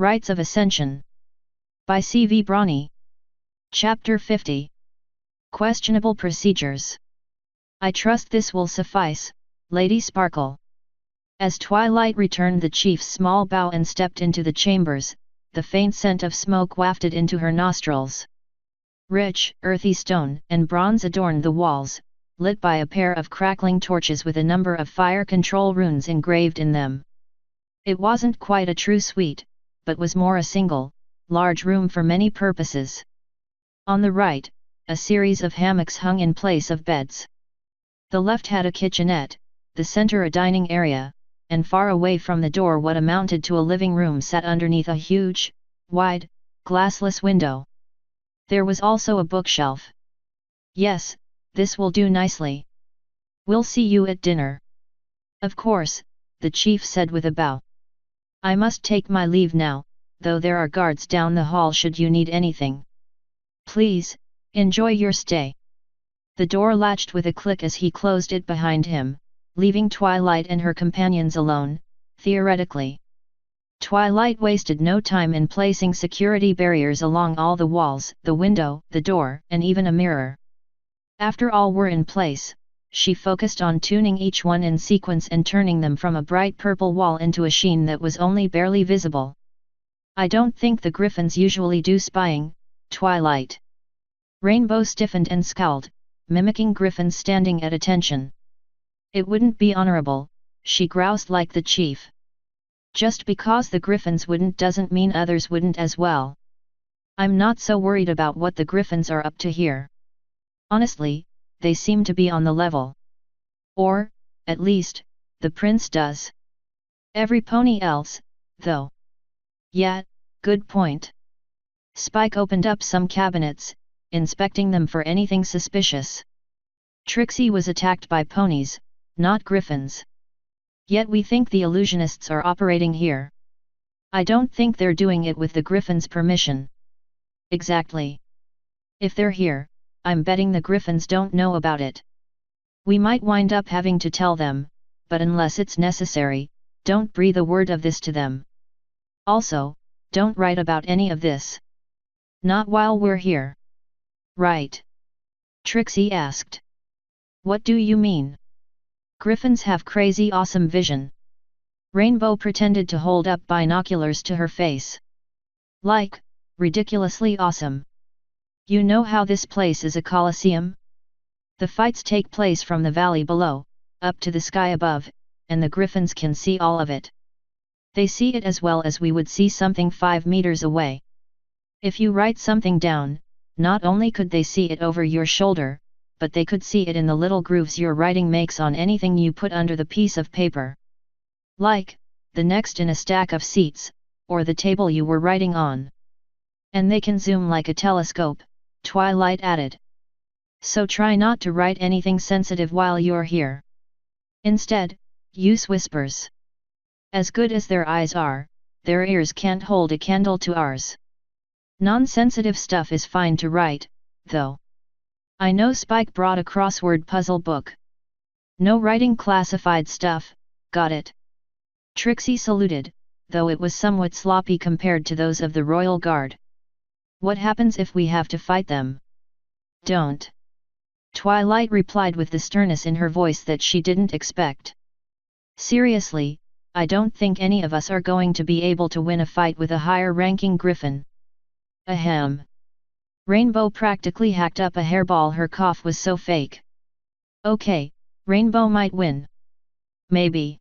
Rites of Ascension. By C.V. Brawny. Chapter 50. Questionable Procedures. I trust this will suffice, Lady Sparkle. As twilight returned the chief's small bow and stepped into the chambers, the faint scent of smoke wafted into her nostrils. Rich, earthy stone and bronze adorned the walls, lit by a pair of crackling torches with a number of fire control runes engraved in them. It wasn't quite a true suite, but was more a single, large room for many purposes. On the right, a series of hammocks hung in place of beds. The left had a kitchenette, the center a dining area, and far away from the door what amounted to a living room sat underneath a huge, wide, glassless window. There was also a bookshelf. Yes, this will do nicely. We'll see you at dinner. Of course, the chief said with a bow. I must take my leave now, though there are guards down the hall should you need anything. Please, enjoy your stay. The door latched with a click as he closed it behind him, leaving Twilight and her companions alone, theoretically. Twilight wasted no time in placing security barriers along all the walls, the window, the door, and even a mirror. After all were in place, she focused on tuning each one in sequence and turning them from a bright purple wall into a sheen that was only barely visible. I don't think the griffins usually do spying, Twilight. Rainbow stiffened and scowled, mimicking griffins standing at attention. It wouldn't be honorable, she groused like the chief. Just because the griffins wouldn't doesn't mean others wouldn't as well. I'm not so worried about what the griffins are up to here. Honestly, they seem to be on the level. Or, at least, the prince does. Every pony else, though. Yeah, good point. Spike opened up some cabinets, inspecting them for anything suspicious. Trixie was attacked by ponies, not griffins. Yet we think the illusionists are operating here. I don't think they're doing it with the griffins' permission. Exactly. If they're here, I'm betting the griffins don't know about it. We might wind up having to tell them, but unless it's necessary, don't breathe a word of this to them. Also, don't write about any of this. Not while we're here. Right? Trixie asked. What do you mean? Griffins have crazy awesome vision. Rainbow pretended to hold up binoculars to her face. Like, ridiculously awesome. You know how this place is a coliseum? The fights take place from the valley below, up to the sky above, and the griffins can see all of it. They see it as well as we would see something 5 meters away. If you write something down, not only could they see it over your shoulder, but they could see it in the little grooves your writing makes on anything you put under the piece of paper. Like, the next in a stack of seats, or the table you were writing on. And they can zoom like a telescope, Twilight added. So try not to write anything sensitive while you're here. Instead, use whispers. As good as their eyes are, their ears can't hold a candle to ours. Non-sensitive stuff is fine to write, though. I know Spike brought a crossword puzzle book. No writing classified stuff, got it. Trixie saluted, though it was somewhat sloppy compared to those of the Royal Guard. What happens if we have to fight them? Don't. Twilight replied with the sternness in her voice that she didn't expect. Seriously, I don't think any of us are going to be able to win a fight with a higher-ranking griffin. Ahem. Rainbow practically hacked up a hairball, her cough was so fake. Okay, Rainbow might win. Maybe.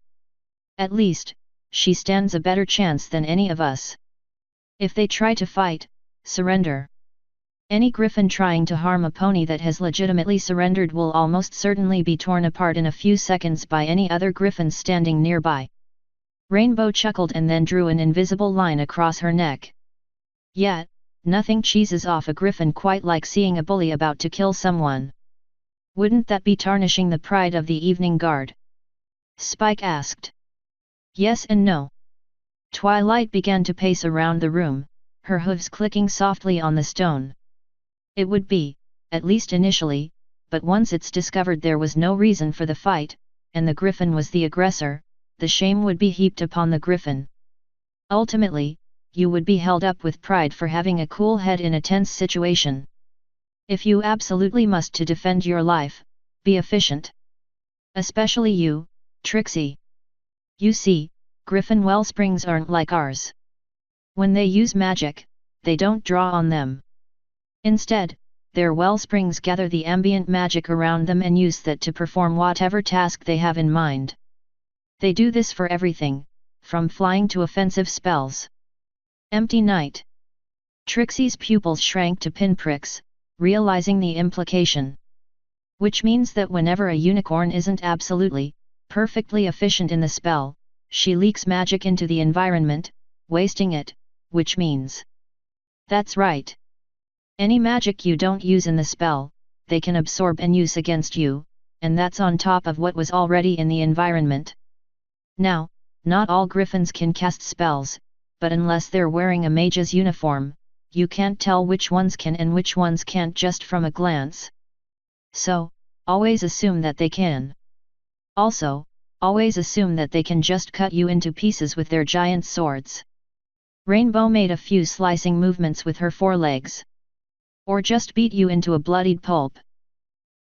At least, she stands a better chance than any of us. If they try to fight, surrender. Any griffin trying to harm a pony that has legitimately surrendered will almost certainly be torn apart in a few seconds by any other griffins standing nearby. Rainbow chuckled and then drew an invisible line across her neck. Yet, nothing cheeses off a griffin quite like seeing a bully about to kill someone. Wouldn't that be tarnishing the pride of the evening guard? Spike asked. Yes and no. Twilight began to pace around the room, her hooves clicking softly on the stone. It would be, at least initially, but once it's discovered there was no reason for the fight, and the griffin was the aggressor, the shame would be heaped upon the griffin. Ultimately, you would be held up with pride for having a cool head in a tense situation. If you absolutely must to defend your life, be efficient. Especially you, Trixie. You see, Griffin wellsprings aren't like ours. When they use magic, they don't draw on them. Instead, their wellsprings gather the ambient magic around them and use that to perform whatever task they have in mind. They do this for everything, from flying to offensive spells. Empty night. Trixie's pupils shrank to pinpricks, realizing the implication. Which means that whenever a unicorn isn't absolutely, perfectly efficient in the spell, she leaks magic into the environment, wasting it, which means. That's right. Any magic you don't use in the spell, they can absorb and use against you, and that's on top of what was already in the environment. Now, not all griffins can cast spells, but unless they're wearing a mage's uniform, you can't tell which ones can and which ones can't just from a glance. So, always assume that they can. Also, always assume that they can just cut you into pieces with their giant swords. Rainbow made a few slicing movements with her forelegs. Or just beat you into a bloodied pulp.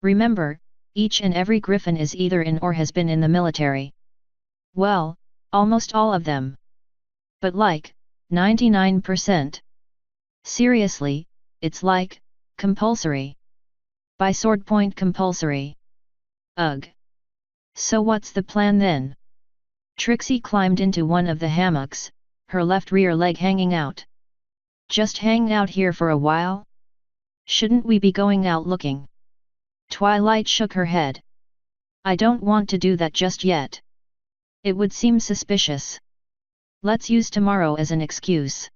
Remember, each and every griffin is either in or has been in the military. Well, almost all of them. But like, 99%. Seriously, it's like, compulsory. By sword point compulsory. Ugh. So what's the plan then? Trixie climbed into one of the hammocks, her left rear leg hanging out. Just hang out here for a while? Shouldn't we be going out looking? Twilight shook her head. I don't want to do that just yet. It would seem suspicious. Let's use tomorrow as an excuse.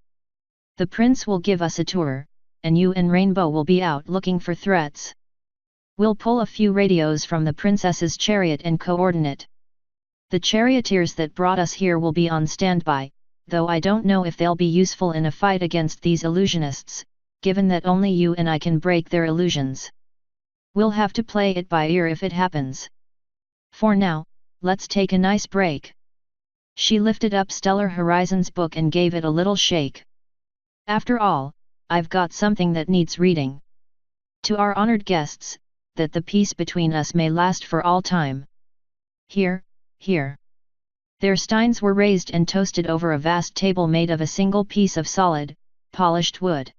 The prince will give us a tour, and you and Rainbow will be out looking for threats. We'll pull a few radios from the princess's chariot and coordinate. The charioteers that brought us here will be on standby, though I don't know if they'll be useful in a fight against these illusionists, given that only you and I can break their illusions. We'll have to play it by ear if it happens. For now, let's take a nice break. She lifted up Stellar Horizons book and gave it a little shake. After all, I've got something that needs reading. To our honored guests, that the peace between us may last for all time. Here, here. Their steins were raised and toasted over a vast table made of a single piece of solid, polished wood.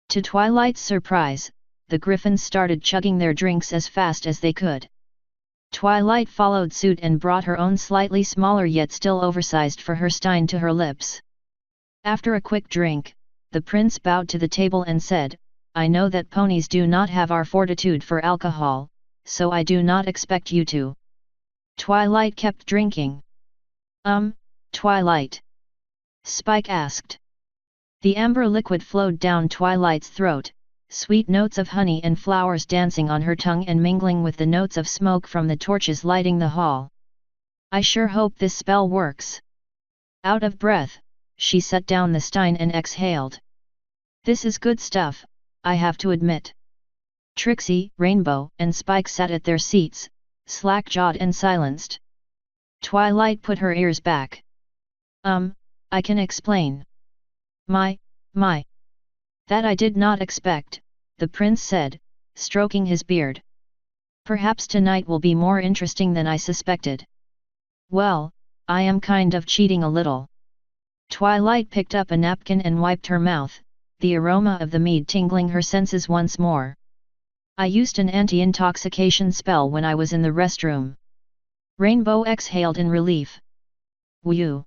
To Twilight's surprise, the griffins started chugging their drinks as fast as they could. Twilight followed suit and brought her own slightly smaller yet still oversized for her stein to her lips. After a quick drink, the prince bowed to the table and said, I know that ponies do not have our fortitude for alcohol, so I do not expect you to. Twilight kept drinking. Twilight? Spike asked. The amber liquid flowed down Twilight's throat, sweet notes of honey and flowers dancing on her tongue and mingling with the notes of smoke from the torches lighting the hall. I sure hope this spell works. Out of breath, she set down the stein and exhaled. This is good stuff, I have to admit. Trixie, Rainbow, and Spike sat at their seats, slack-jawed and silenced. Twilight put her ears back. I can explain. My. That I did not expect, the prince said, stroking his beard. Perhaps tonight will be more interesting than I suspected. Well, I am kind of cheating a little. Twilight picked up a napkin and wiped her mouth, the aroma of the mead tingling her senses once more. I used an anti-intoxication spell when I was in the restroom. Rainbow exhaled in relief. Whew!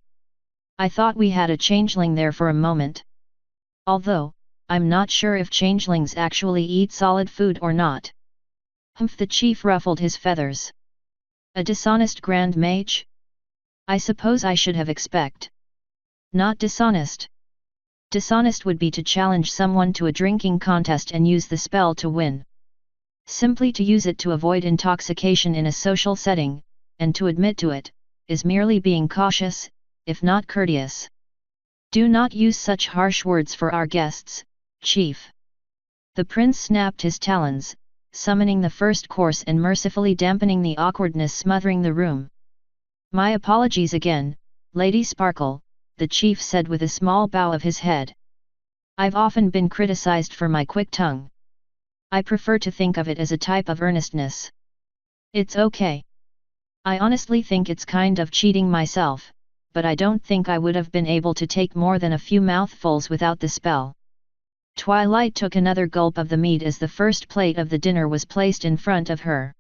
I thought we had a changeling there for a moment. Although, I'm not sure if changelings actually eat solid food or not. Humph! The chief ruffled his feathers. A dishonest grand mage? I suppose I should have expected. Not dishonest. Dishonest would be to challenge someone to a drinking contest and use the spell to win. Simply to use it to avoid intoxication in a social setting, and to admit to it, is merely being cautious, if not courteous. Do not use such harsh words for our guests, chief. The prince snapped his talons, summoning the first course and mercifully dampening the awkwardness smothering the room. My apologies again, Lady Sparkle, the chief said with a small bow of his head. I've often been criticized for my quick tongue. I prefer to think of it as a type of earnestness. It's okay. I honestly think it's kind of cheating myself, but I don't think I would have been able to take more than a few mouthfuls without the spell. Twilight took another gulp of the meat as the first plate of the dinner was placed in front of her.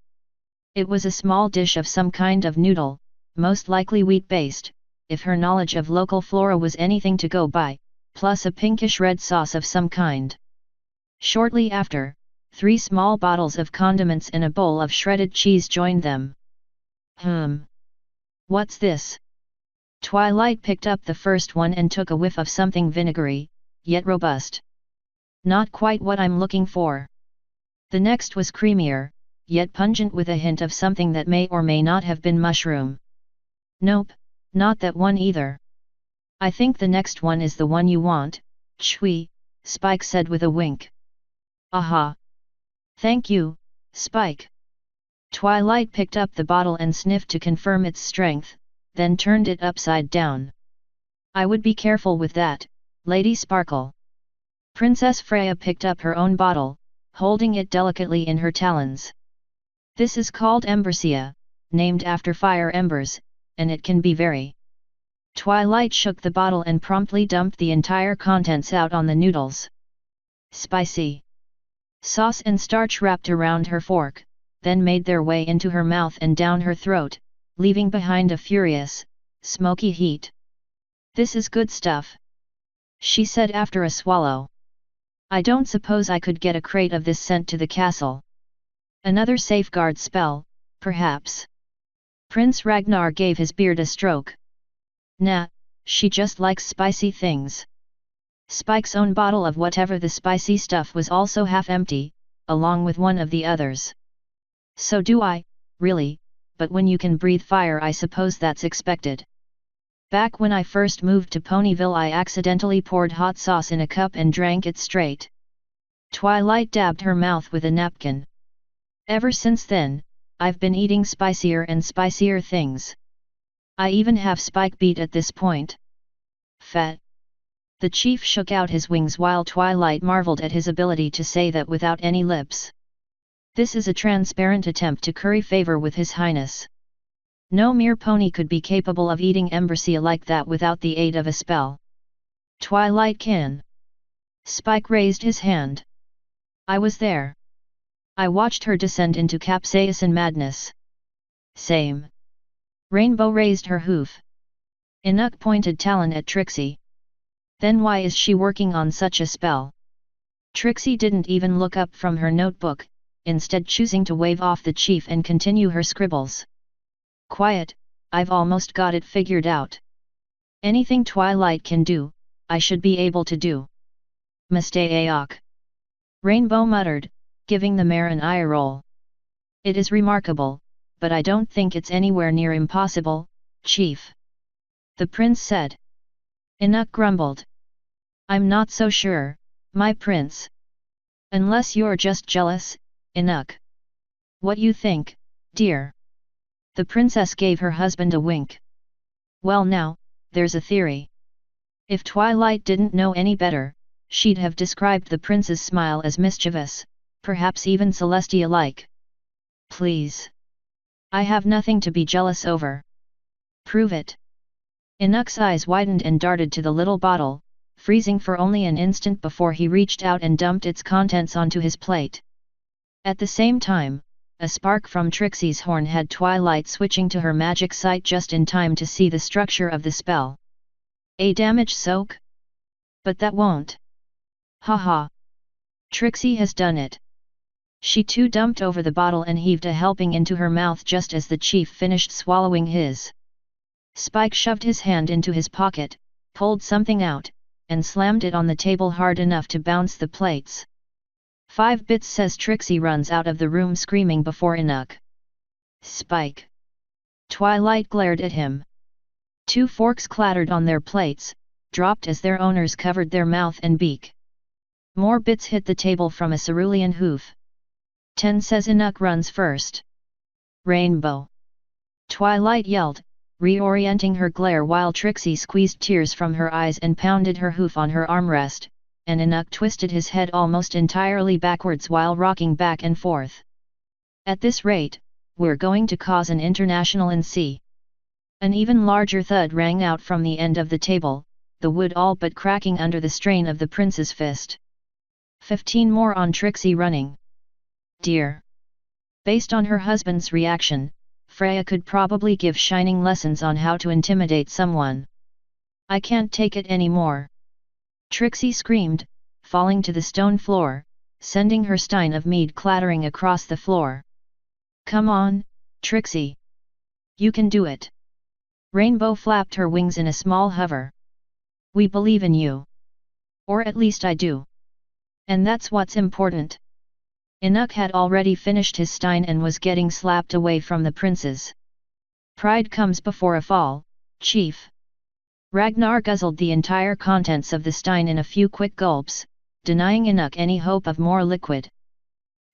It was a small dish of some kind of noodle, most likely wheat-based, if her knowledge of local flora was anything to go by, plus a pinkish red sauce of some kind. Shortly after, 3 small bottles of condiments and a bowl of shredded cheese joined them. What's this? Twilight picked up the first one and took a whiff of something vinegary, yet robust. Not quite what I'm looking for. The next was creamier, yet pungent with a hint of something that may or may not have been mushroom. Nope, not that one either. I think the next one is the one you want, Chui, Spike said with a wink. Aha! Thank you, Spike. Twilight picked up the bottle and sniffed to confirm its strength, then turned it upside down. I would be careful with that, Lady Sparkle. Princess Freya picked up her own bottle, holding it delicately in her talons. This is called Embersia, named after fire embers, and it can be very. Twilight shook the bottle and promptly dumped the entire contents out on the noodles. Spicy. Sauce and starch wrapped around her fork, then made their way into her mouth and down her throat, leaving behind a furious, smoky heat. This is good stuff, she said after a swallow. I don't suppose I could get a crate of this sent to the castle. Another safeguard spell, perhaps. Prince Ragnar gave his beard a stroke. Nah, she just likes spicy things. Spike's own bottle of whatever the spicy stuff was also half empty, along with one of the others. So do I, really, but when you can breathe fire I suppose that's expected. Back when I first moved to Ponyville I accidentally poured hot sauce in a cup and drank it straight. Twilight dabbed her mouth with a napkin. Ever since then, I've been eating spicier and spicier things. I even have Spike beat at this point. Fat. The chief shook out his wings while Twilight marveled at his ability to say that without any lips. This is a transparent attempt to curry favor with His Highness. No mere pony could be capable of eating Embersia like that without the aid of a spell. Twilight can. Spike raised his hand. I was there. I watched her descend into capsaicin madness. Same. Rainbow raised her hoof. Inuk pointed talon at Trixie. Then why is she working on such a spell? Trixie didn't even look up from her notebook, instead choosing to wave off the chief and continue her scribbles. Quiet, I've almost got it figured out. Anything Twilight can do, I should be able to do. Mistake. Rainbow muttered, giving the mare an eye roll. It is remarkable, but I don't think it's anywhere near impossible, Chief. The prince said. Inuk grumbled. I'm not so sure, my prince. Unless you're just jealous, Inuk. What you think, dear? The princess gave her husband a wink. Well now, there's a theory. If Twilight didn't know any better, she'd have described the prince's smile as mischievous, perhaps even Celestia-like. Please. I have nothing to be jealous over. Prove it. Inuk's eyes widened and darted to the little bottle, freezing for only an instant before he reached out and dumped its contents onto his plate. At the same time, a spark from Trixie's horn had Twilight switching to her magic sight just in time to see the structure of the spell. A damage soak? But that won't. Haha. Trixie has done it. She too dumped over the bottle and heaved a helping into her mouth just as the chief finished swallowing his. Spike shoved his hand into his pocket, pulled something out, and slammed it on the table hard enough to bounce the plates. 5 bits says Trixie runs out of the room screaming before Inuk. Spike. Twilight glared at him. 2 forks clattered on their plates, dropped as their owners covered their mouth and beak. More bits hit the table from a cerulean hoof. 10 says Inuk runs first. Rainbow. Twilight yelled, reorienting her glare while Trixie squeezed tears from her eyes and pounded her hoof on her armrest, and Enoch twisted his head almost entirely backwards while rocking back and forth. At this rate, we're going to cause an international NC. An even larger thud rang out from the end of the table, the wood all but cracking under the strain of the prince's fist. 15 more on Trixie running. Dear. Based on her husband's reaction, Freya could probably give shining lessons on how to intimidate someone. I can't take it anymore. Trixie screamed, falling to the stone floor, sending her stein of mead clattering across the floor. Come on, Trixie. You can do it. Rainbow flapped her wings in a small hover. We believe in you. Or at least I do. And that's what's important. Enoch had already finished his stein and was getting slapped away from the princes. Pride comes before a fall, chief. Ragnar guzzled the entire contents of the stein in a few quick gulps, denying Enoch any hope of more liquid.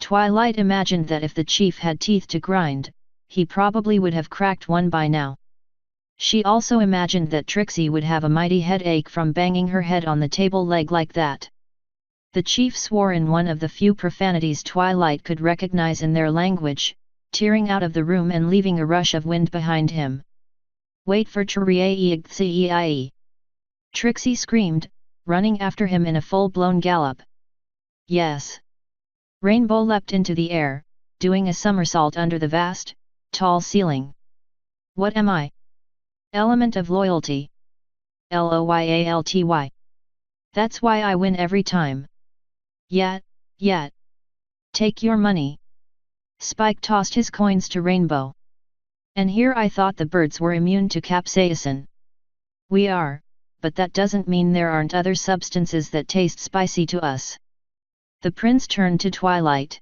Twilight imagined that if the chief had teeth to grind, he probably would have cracked one by now. She also imagined that Trixie would have a mighty headache from banging her head on the table leg like that. The chief swore in one of the few profanities Twilight could recognize in their language, tearing out of the room and leaving a rush of wind behind him. Wait for Trixie! Trixie screamed, running after him in a full-blown gallop. Yes. Rainbow leapt into the air, doing a somersault under the vast, tall ceiling. What am I? Element of loyalty. Loyalty. That's why I win every time. Yeah. Take your money. Spike tossed his coins to Rainbow. And here I thought the birds were immune to capsaicin. We are, but that doesn't mean there aren't other substances that taste spicy to us. The prince turned to Twilight.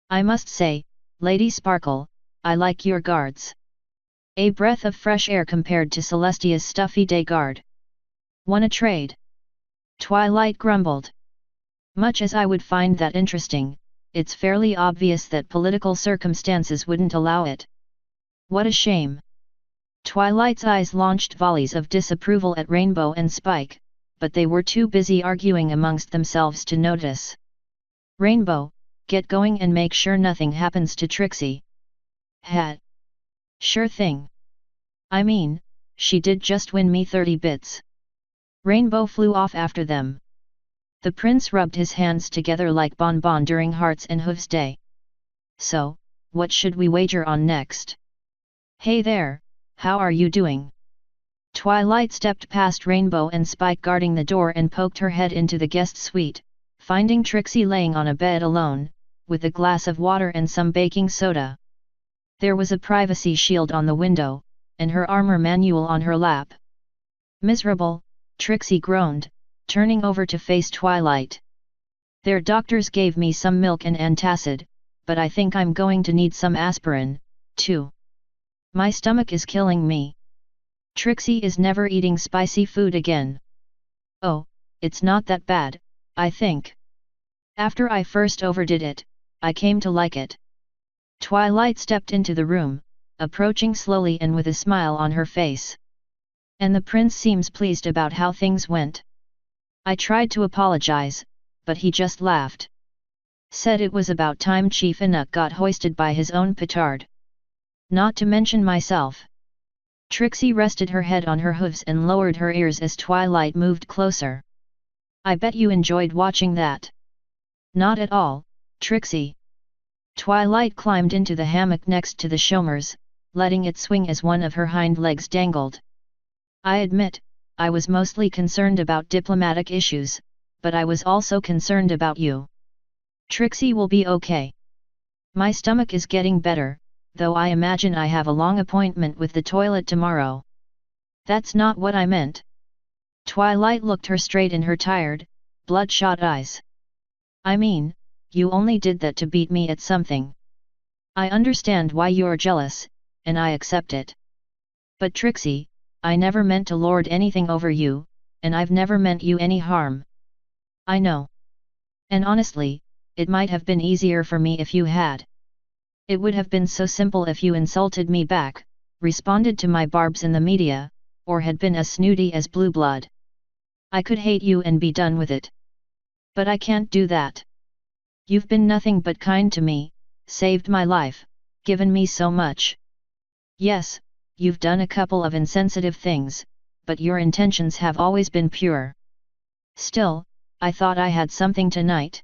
I must say, Lady Sparkle, I like your guards. A breath of fresh air compared to Celestia's stuffy day guard. Wanna trade? Twilight grumbled. Much as I would find that interesting, it's fairly obvious that political circumstances wouldn't allow it. What a shame. Twilight's eyes launched volleys of disapproval at Rainbow and Spike, but they were too busy arguing amongst themselves to notice. Rainbow, get going and make sure nothing happens to Trixie. Sure thing. I mean, she did just win me 30 bits. Rainbow flew off after them. The prince rubbed his hands together like Bonbon during Hearts and Hooves Day. So, what should we wager on next? Hey there, how are you doing? Twilight stepped past Rainbow and Spike guarding the door and poked her head into the guest suite, finding Trixie laying on a bed alone, with a glass of water and some baking soda. There was a privacy shield on the window, and her armor manual on her lap. Miserable, Trixie groaned, turning over to face Twilight. Their doctors gave me some milk and antacid, but I think I'm going to need some aspirin, too. My stomach is killing me. Trixie is never eating spicy food again. Oh, it's not that bad, I think. After I first overdid it, I came to like it. Twilight stepped into the room, approaching slowly and with a smile on her face. And the prince seems pleased about how things went. I tried to apologize, but he just laughed. Said it was about time Chief Enoch got hoisted by his own petard. Not to mention myself. Trixie rested her head on her hooves and lowered her ears as Twilight moved closer. I bet you enjoyed watching that. Not at all, Trixie. Twilight climbed into the hammock next to the Shomers, letting it swing as one of her hind legs dangled. I admit, I was mostly concerned about diplomatic issues, but I was also concerned about you. Trixie will be okay. My stomach is getting better, though I imagine I have a long appointment with the toilet tomorrow. That's not what I meant. Twilight looked her straight in her tired, bloodshot eyes. I mean, you only did that to beat me at something. I understand why you're jealous, and I accept it. But Trixie, I never meant to lord anything over you, and I've never meant you any harm. I know. And honestly, it might have been easier for me if you had. It would have been so simple if you insulted me back, responded to my barbs in the media, or had been as snooty as blue blood. I could hate you and be done with it. But I can't do that. You've been nothing but kind to me, saved my life, given me so much. Yes, you've done a couple of insensitive things, but your intentions have always been pure. Still, I thought I had something tonight.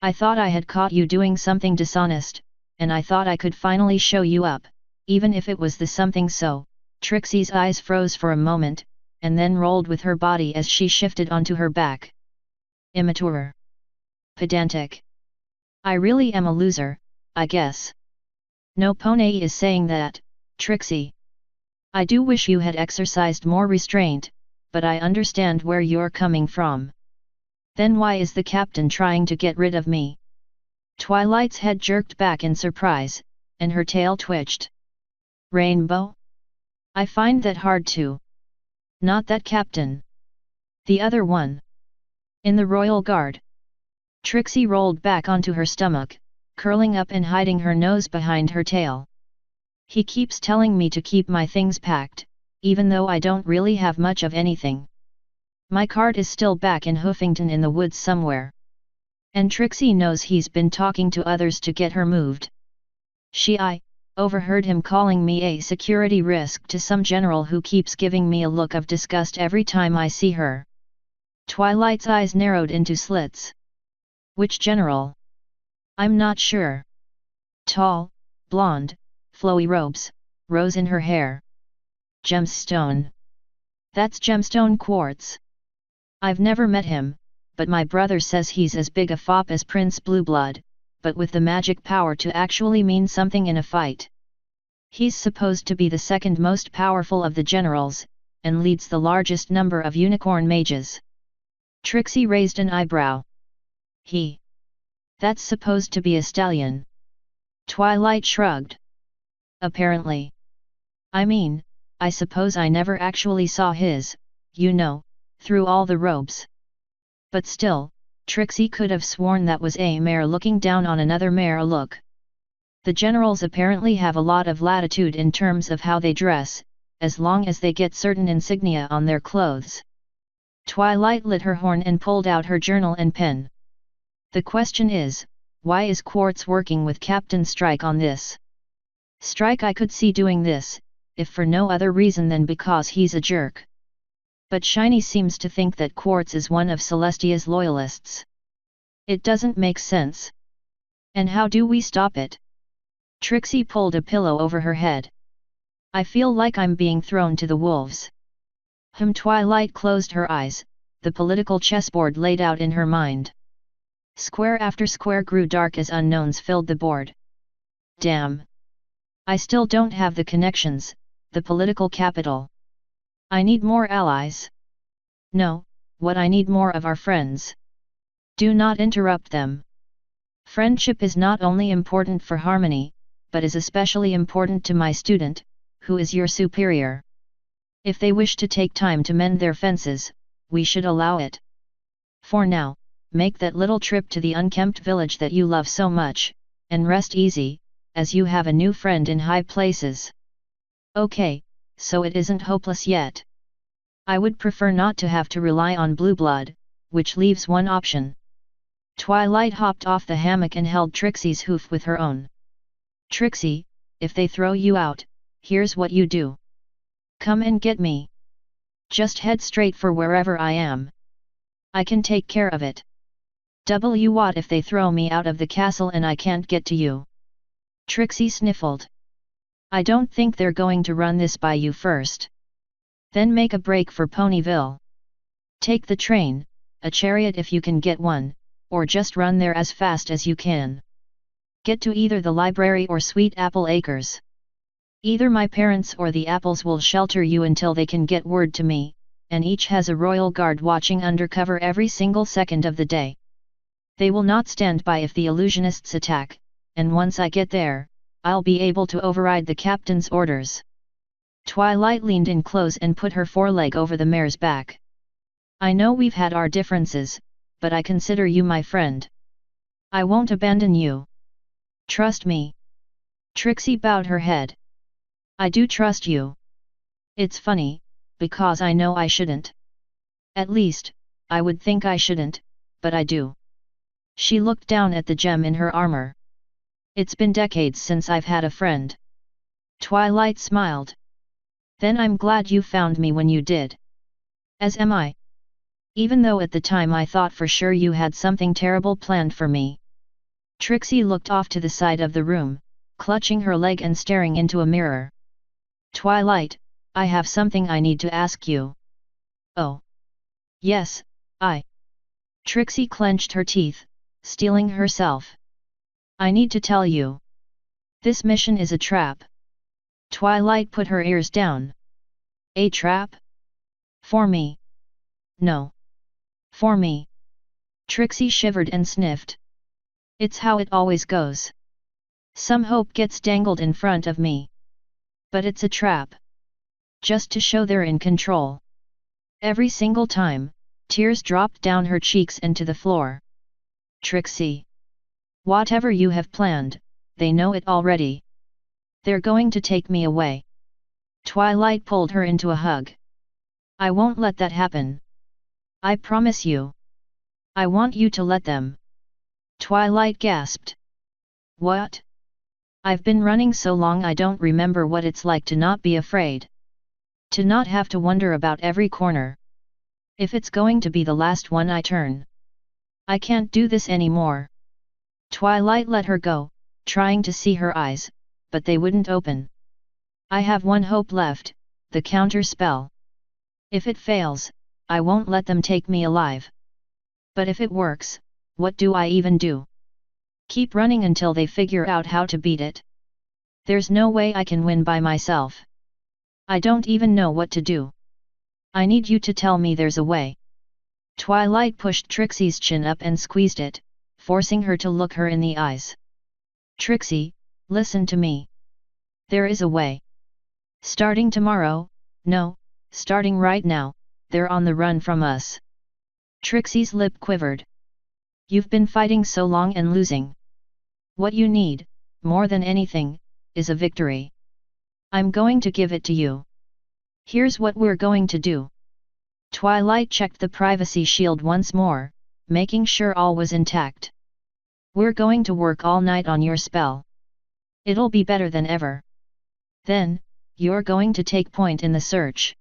I thought I had caught you doing something dishonest, and I thought I could finally show you up, even if it was the something so. Trixie's eyes froze for a moment, and then rolled with her body as she shifted onto her back. Immature. Pedantic. I really am a loser, I guess. No pony is saying that, Trixie. I do wish you had exercised more restraint, but I understand where you're coming from. Then why is the captain trying to get rid of me? Twilight's head jerked back in surprise, and her tail twitched. Rainbow? I find that hard too. Not that captain. The other one. In the Royal Guard. Trixie rolled back onto her stomach, curling up and hiding her nose behind her tail. He keeps telling me to keep my things packed, even though I don't really have much of anything. My cart is still back in Hoofington in the woods somewhere. And Trixie knows he's been talking to others to get her moved. I overheard him calling me a security risk to some general who keeps giving me a look of disgust every time I see her. Twilight's eyes narrowed into slits. Which general? I'm not sure. Tall, blonde, flowy robes, rose in her hair. Gemstone. That's gemstone quartz. I've never met him, but my brother says he's as big a fop as Prince Blueblood, but with the magic power to actually mean something in a fight. He's supposed to be the second most powerful of the generals, and leads the largest number of unicorn mages. Trixie raised an eyebrow. That's supposed to be a stallion. Twilight shrugged. Apparently. I mean, I suppose I never actually saw his, through all the robes. But still, Trixie could have sworn that was a mare looking down on another mare. Look. The generals apparently have a lot of latitude in terms of how they dress, as long as they get certain insignia on their clothes. Twilight lit her horn and pulled out her journal and pen. The question is, why is Quartz working with Captain Strike on this? Strike I could see doing this, if for no other reason than because he's a jerk. But Shiny seems to think that Quartz is one of Celestia's loyalists. It doesn't make sense. And how do we stop it? Trixie pulled a pillow over her head. I feel like I'm being thrown to the wolves. Twilight closed her eyes, the political chessboard laid out in her mind. Square after square grew dark as unknowns filled the board. Damn. I still don't have the connections, the political capital. I need more allies. No, what I need more of our friends. Do not interrupt them. Friendship is not only important for harmony, but is especially important to my student, who is your superior. If they wish to take time to mend their fences, we should allow it. For now, make that little trip to the unkempt village that you love so much, and rest easy, as you have a new friend in high places. Okay, so it isn't hopeless yet. I would prefer not to have to rely on blue blood, which leaves one option. Twilight hopped off the hammock and held Trixie's hoof with her own. Trixie, if they throw you out, here's what you do. Come and get me. Just head straight for wherever I am. I can take care of it. What if they throw me out of the castle and I can't get to you? Trixie sniffled. I don't think they're going to run this by you first. Then make a break for Ponyville. Take the train, a chariot if you can get one, or just run there as fast as you can. Get to either the library or Sweet Apple Acres. Either my parents or the apples will shelter you until they can get word to me, and each has a royal guard watching undercover every single second of the day. They will not stand by if the illusionists attack, and once I get there, I'll be able to override the captain's orders. Twilight leaned in close and put her foreleg over the mare's back. I know we've had our differences, but I consider you my friend. I won't abandon you. Trust me. Trixie bowed her head. I do trust you. It's funny, because I know I shouldn't. At least, I would think I shouldn't, but I do. She looked down at the gem in her armor. It's been decades since I've had a friend. Twilight smiled. Then I'm glad you found me when you did. As am I. Even though at the time I thought for sure you had something terrible planned for me. Trixie looked off to the side of the room, clutching her leg and staring into a mirror. Twilight, I have something I need to ask you. Oh. Yes, Trixie clenched her teeth, steeling herself. I need to tell you. This mission is a trap. Twilight put her ears down. A trap? For me? No. For me. Trixie shivered and sniffed. It's how it always goes. Some hope gets dangled in front of me. But it's a trap. Just to show they're in control. Every single time, tears dropped down her cheeks and to the floor. Trixie. Whatever you have planned, they know it already. They're going to take me away. Twilight pulled her into a hug. I won't let that happen. I promise you. I want you to let them. Twilight gasped. What? I've been running so long I don't remember what it's like to not be afraid. To not have to wonder about every corner. If it's going to be the last one I turn. I can't do this anymore. Twilight let her go, trying to see her eyes, but they wouldn't open. I have one hope left, the counter spell. If it fails, I won't let them take me alive. But if it works, what do I even do? Keep running until they figure out how to beat it. There's no way I can win by myself. I don't even know what to do. I need you to tell me there's a way. Twilight pushed Trixie's chin up and squeezed it, forcing her to look her in the eyes. Trixie, listen to me. There is a way. Starting tomorrow, no, starting right now, they're on the run from us. Trixie's lip quivered. You've been fighting so long and losing. What you need, more than anything, is a victory. I'm going to give it to you. Here's what we're going to do. Twilight checked the privacy shield once more, making sure all was intact. We're going to work all night on your spell. It'll be better than ever. Then, you're going to take point in the search.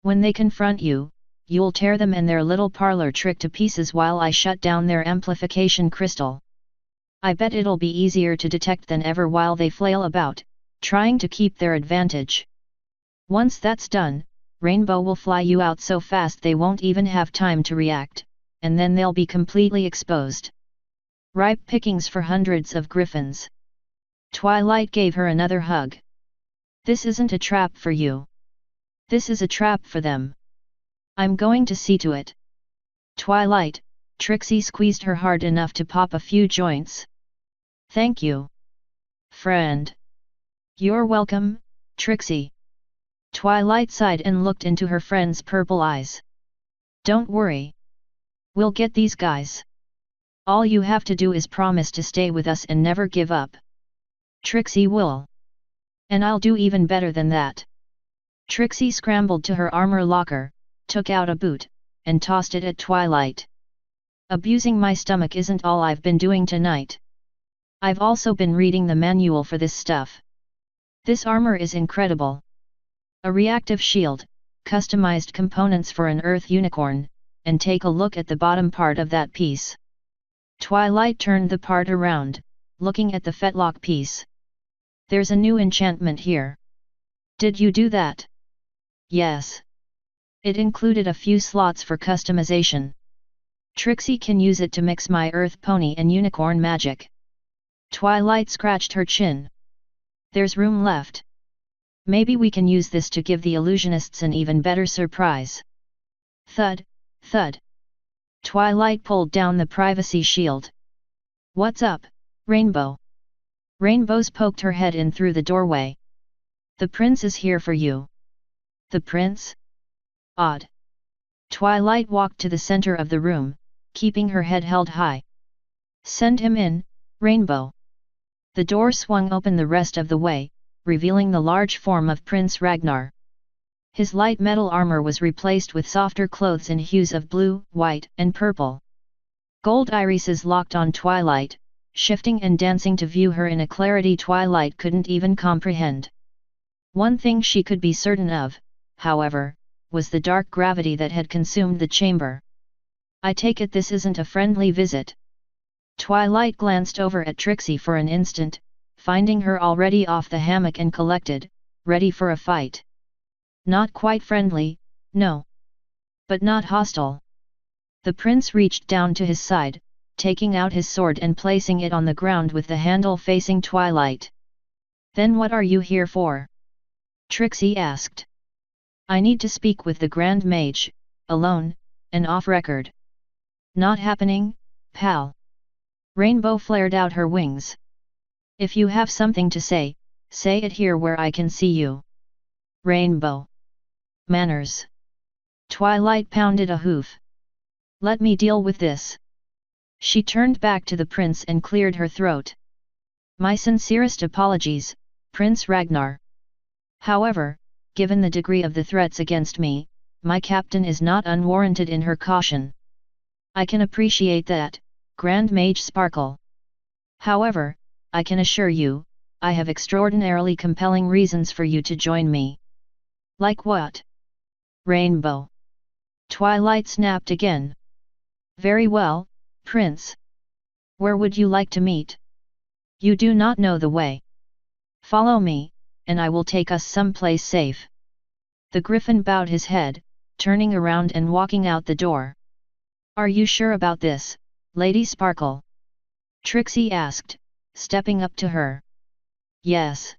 When they confront you, you'll tear them and their little parlor trick to pieces while I shut down their amplification crystal. I bet it'll be easier to detect than ever while they flail about, trying to keep their advantage. Once that's done, Rainbow will fly you out so fast they won't even have time to react, and then they'll be completely exposed. Ripe pickings for hundreds of griffins. Twilight gave her another hug. This isn't a trap for you. This is a trap for them. I'm going to see to it. Twilight, Trixie squeezed her hard enough to pop a few joints. Thank you. Friend. You're welcome, Trixie. Twilight sighed and looked into her friend's purple eyes. Don't worry. We'll get these guys. All you have to do is promise to stay with us and never give up. Trixie will. And I'll do even better than that. Trixie scrambled to her armor locker, took out a boot, and tossed it at Twilight. Abusing my stomach isn't all I've been doing tonight. I've also been reading the manual for this stuff. This armor is incredible. A reactive shield, customized components for an Earth unicorn, and take a look at the bottom part of that piece. Twilight turned the part around, looking at the fetlock piece. There's a new enchantment here. Did you do that? Yes. It included a few slots for customization. Trixie can use it to mix my Earth pony and unicorn magic. Twilight scratched her chin. There's room left. Maybe we can use this to give the illusionists an even better surprise. Thud, thud. Twilight pulled down the privacy shield. What's up, Rainbow? Rainbow's poked her head in through the doorway. The prince is here for you. The prince? Odd. Twilight walked to the center of the room, keeping her head held high. Send him in, Rainbow. The door swung open the rest of the way, revealing the large form of Prince Ragnar. His light metal armor was replaced with softer clothes in hues of blue, white, and purple. Gold irises locked on Twilight, shifting and dancing to view her in a clarity Twilight couldn't even comprehend. One thing she could be certain of, however, was the dark gravity that had consumed the chamber. I take it this isn't a friendly visit. Twilight glanced over at Trixie for an instant, finding her already off the hammock and collected, ready for a fight. Not quite friendly, no. But not hostile. The prince reached down to his side, taking out his sword and placing it on the ground with the handle facing Twilight. Then what are you here for? Trixie asked. I need to speak with the Grand Mage, alone, and off record. Not happening, pal. Rainbow flared out her wings. If you have something to say it here where I can see you. Rainbow. Manners. Twilight pounded a hoof. Let me deal with this. She turned back to the prince and cleared her throat. My sincerest apologies, Prince Ragnar. However, given the degree of the threats against me, my captain is not unwarranted in her caution. I can appreciate that, Grand Mage Sparkle. However, I can assure you, I have extraordinarily compelling reasons for you to join me. Like what? Rainbow. Twilight snapped again. Very well, Prince. Where would you like to meet? You do not know the way. Follow me, and I will take us someplace safe. The Griffin bowed his head, turning around and walking out the door. Are you sure about this, Lady Sparkle? Trixie asked, stepping up to her. Yes.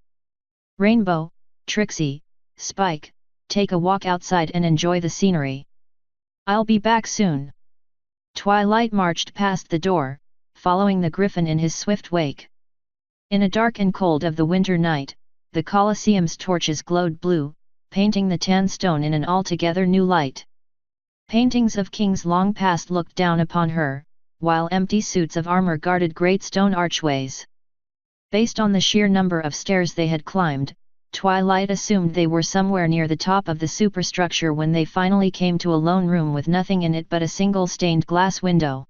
Rainbow, Trixie, Spike, take a walk outside and enjoy the scenery. I'll be back soon. Twilight marched past the door, following the Griffin in his swift wake. In a dark and cold of the winter night, the Colosseum's torches glowed blue, painting the tan stone in an altogether new light. Paintings of kings long past looked down upon her, while empty suits of armor guarded great stone archways. Based on the sheer number of stairs they had climbed, Twilight assumed they were somewhere near the top of the superstructure when they finally came to a lone room with nothing in it but a single stained glass window.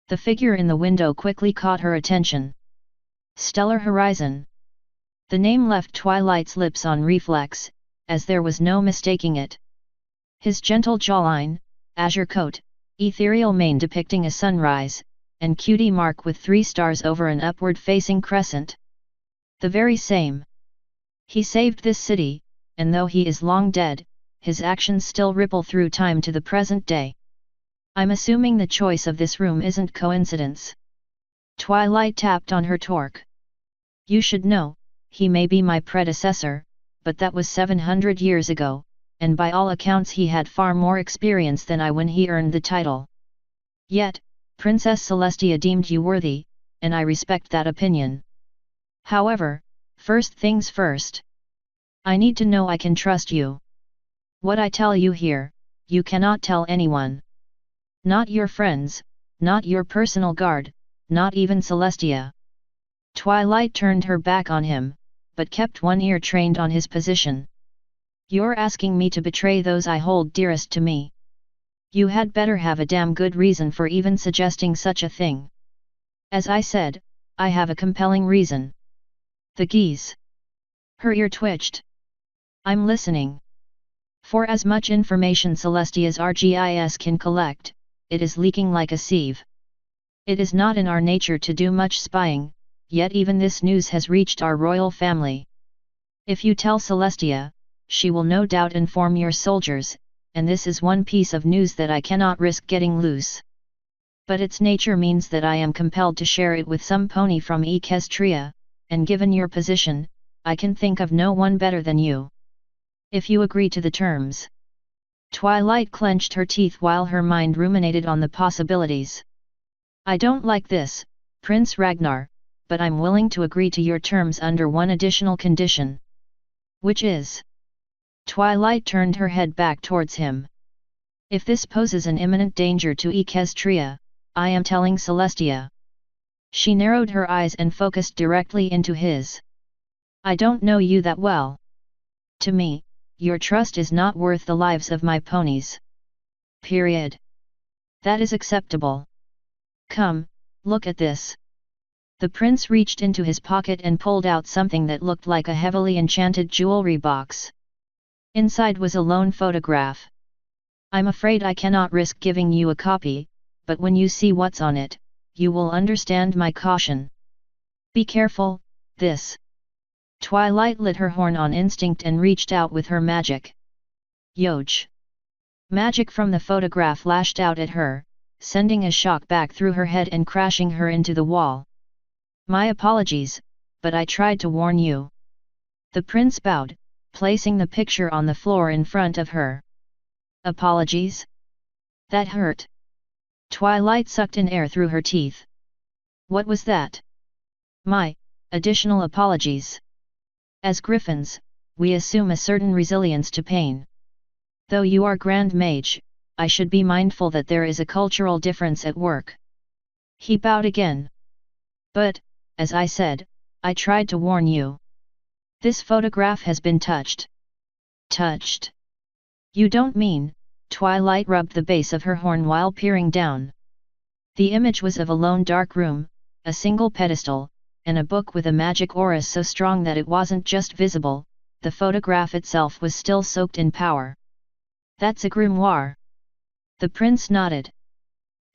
The figure in the window quickly caught her attention. Stellar Horizon. The name left Twilight's lips on reflex, as there was no mistaking it. His gentle jawline, azure coat, ethereal mane depicting a sunrise, and cutie mark with 3 stars over an upward-facing crescent. The very same. He saved this city, and though he is long dead, his actions still ripple through time to the present day. I'm assuming the choice of this room isn't coincidence. Twilight tapped on her torque. You should know, he may be my predecessor, but that was 700 years ago, and by all accounts he had far more experience than I when he earned the title. Yet, Princess Celestia deemed you worthy, and I respect that opinion. However, first things first. I need to know I can trust you. What I tell you here, you cannot tell anyone. Not your friends, not your personal guard, not even Celestia. Twilight turned her back on him, but kept one ear trained on his position. You're asking me to betray those I hold dearest to me. You had better have a damn good reason for even suggesting such a thing. As I said, I have a compelling reason. The geese. Her ear twitched. I'm listening. For as much information Celestia's RGIS can collect, it is leaking like a sieve. It is not in our nature to do much spying, yet even this news has reached our royal family. If you tell Celestia, she will no doubt inform your soldiers, and this is one piece of news that I cannot risk getting loose. But its nature means that I am compelled to share it with some pony from Equestria, and given your position, I can think of no one better than you. If you agree to the terms. Twilight clenched her teeth while her mind ruminated on the possibilities. I don't like this, Prince Ragnar, but I'm willing to agree to your terms under one additional condition. Which is? Twilight turned her head back towards him. If this poses an imminent danger to Equestria, I am telling Celestia. She narrowed her eyes and focused directly into his. I don't know you that well. To me, your trust is not worth the lives of my ponies. Period. That is acceptable. Come, look at this. The prince reached into his pocket and pulled out something that looked like a heavily enchanted jewelry box. Inside was a lone photograph. I'm afraid I cannot risk giving you a copy, but when you see what's on it, you will understand my caution. Be careful, this. Twilight lit her horn on instinct and reached out with her magic. Yoj! Magic from the photograph lashed out at her, sending a shock back through her head and crashing her into the wall. My apologies, but I tried to warn you. The prince bowed, placing the picture on the floor in front of her. Apologies? That hurt. Twilight sucked in air through her teeth. What was that? My additional apologies. As griffins, we assume a certain resilience to pain. Though you are Grand Mage, I should be mindful that there is a cultural difference at work. He bowed again. But, as I said, I tried to warn you. This photograph has been touched. Touched? You don't mean? Twilight rubbed the base of her horn while peering down. The image was of a lone dark room, a single pedestal, and a book with a magic aura so strong that it wasn't just visible, the photograph itself was still soaked in power. That's a grimoire. The prince nodded.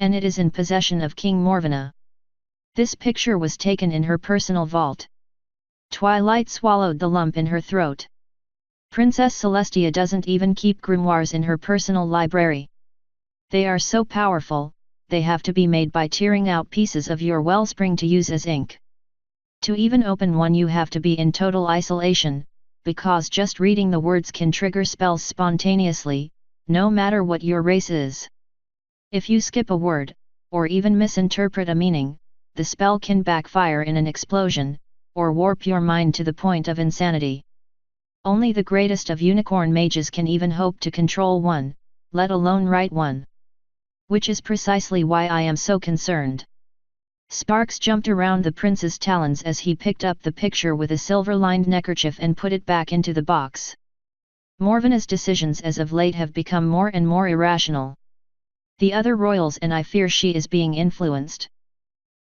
And it is in possession of King Morvana. This picture was taken in her personal vault. Twilight swallowed the lump in her throat. Princess Celestia doesn't even keep grimoires in her personal library. They are so powerful, they have to be made by tearing out pieces of your wellspring to use as ink. To even open one you have to be in total isolation, because just reading the words can trigger spells spontaneously, no matter what your race is. If you skip a word, or even misinterpret a meaning, the spell can backfire in an explosion, or warp your mind to the point of insanity. Only the greatest of unicorn mages can even hope to control one, let alone write one. Which is precisely why I am so concerned. Sparks jumped around the prince's talons as he picked up the picture with a silver-lined neckerchief and put it back into the box. Morvana's decisions as of late have become more and more irrational. The other royals and I fear she is being influenced.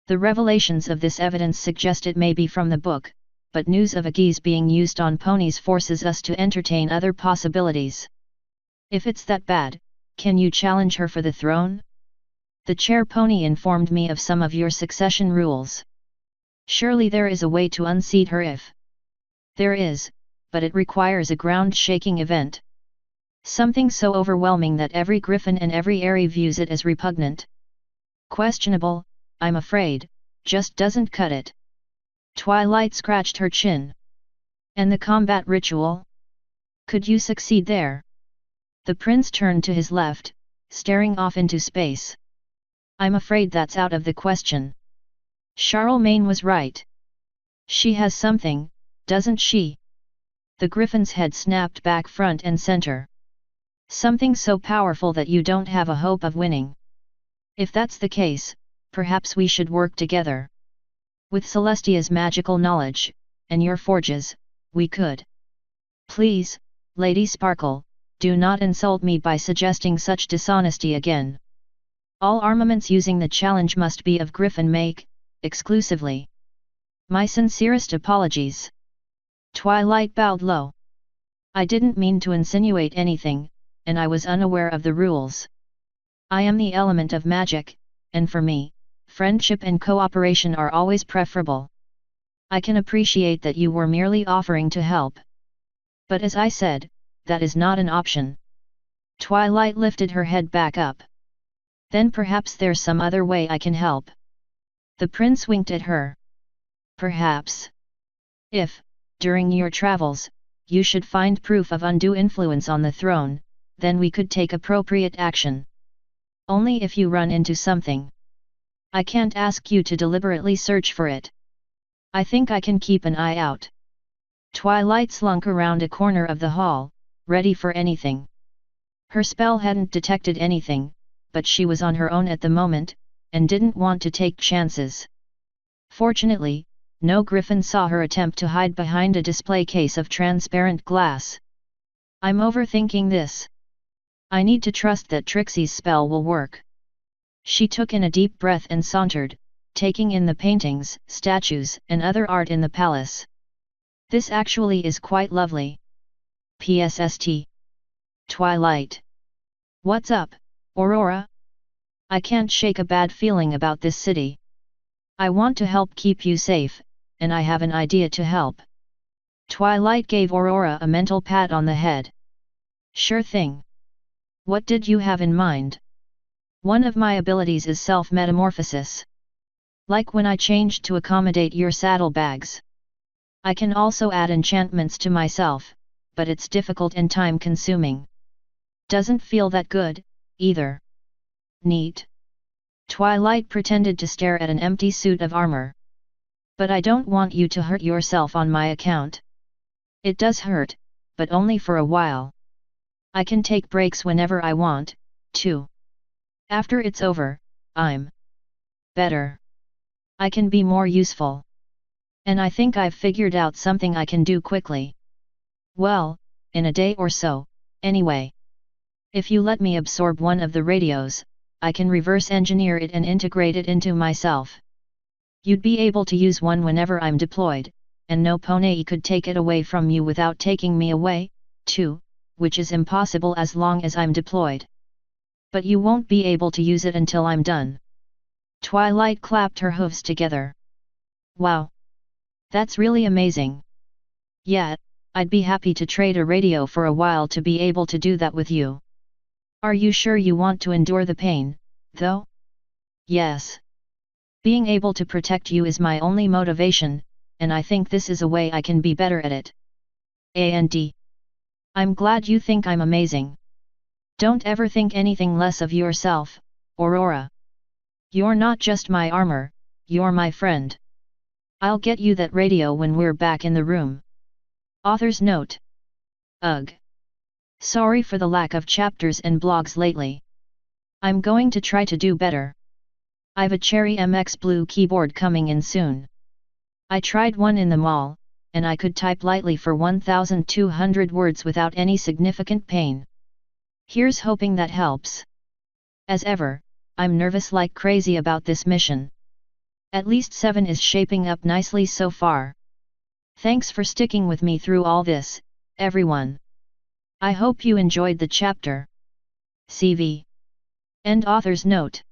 The revelations of this evidence suggest it may be from the book, but news of a geese being used on ponies forces us to entertain other possibilities. If it's that bad, can you challenge her for the throne? The chair pony informed me of some of your succession rules. Surely there is a way to unseat her if... There is, but it requires a ground-shaking event. Something so overwhelming that every griffin and every Aerie views it as repugnant. Questionable, I'm afraid, just doesn't cut it. Twilight scratched her chin. And the combat ritual? Could you succeed there? The prince turned to his left, staring off into space. I'm afraid that's out of the question. Charlemagne was right. She has something, doesn't she? The griffin's head snapped back front and center. Something so powerful that you don't have a hope of winning. If that's the case, perhaps we should work together. With Celestia's magical knowledge, and your forges, we could. Please, Lady Sparkle, do not insult me by suggesting such dishonesty again. All armaments using the challenge must be of griffin make, exclusively. My sincerest apologies. Twilight bowed low. I didn't mean to insinuate anything, and I was unaware of the rules. I am the element of magic, and for me, friendship and cooperation are always preferable. I can appreciate that you were merely offering to help. But as I said, that is not an option. Twilight lifted her head back up. Then perhaps there's some other way I can help. The prince winked at her. Perhaps. If, during your travels, you should find proof of undue influence on the throne, then we could take appropriate action. Only if you run into something. I can't ask you to deliberately search for it. I think I can keep an eye out. Twilight slunk around a corner of the hall, ready for anything. Her spell hadn't detected anything, but she was on her own at the moment, and didn't want to take chances. Fortunately, no griffin saw her attempt to hide behind a display case of transparent glass. I'm overthinking this. I need to trust that Trixie's spell will work. She took in a deep breath and sauntered, taking in the paintings, statues, and other art in the palace. This actually is quite lovely. PSST. Twilight. What's up, Aurora? I can't shake a bad feeling about this city. I want to help keep you safe, and I have an idea to help. Twilight gave Aurora a mental pat on the head. Sure thing. What did you have in mind? One of my abilities is self-metamorphosis. Like when I changed to accommodate your saddlebags. I can also add enchantments to myself, but it's difficult and time-consuming. Doesn't feel that good, either. Neat. Twilight pretended to stare at an empty suit of armor. But I don't want you to hurt yourself on my account. It does hurt, but only for a while. I can take breaks whenever I want, too. After it's over, I'm better. I can be more useful. And I think I've figured out something I can do quickly. Well, in a day or so, anyway. If you let me absorb one of the radios, I can reverse engineer it and integrate it into myself. You'd be able to use one whenever I'm deployed, and no pony could take it away from you without taking me away, too, which is impossible as long as I'm deployed. But you won't be able to use it until I'm done. Twilight clapped her hooves together. Wow! That's really amazing. Yeah, I'd be happy to trade a radio for a while to be able to do that with you. Are you sure you want to endure the pain, though? Yes. Being able to protect you is my only motivation, and I think this is a way I can be better at it. I'm glad you think I'm amazing. Don't ever think anything less of yourself, Aurora. You're not just my armor, you're my friend. I'll get you that radio when we're back in the room. Author's note. Ugh. Sorry for the lack of chapters and blogs lately. I'm going to try to do better. I've a Cherry MX Blue keyboard coming in soon. I tried one in the mall, and I could type lightly for 1,200 words without any significant pain. Here's hoping that helps. As ever, I'm nervous like crazy about this mission. At least 7 is shaping up nicely so far. Thanks for sticking with me through all this, everyone. I hope you enjoyed the chapter. CV. End author's note.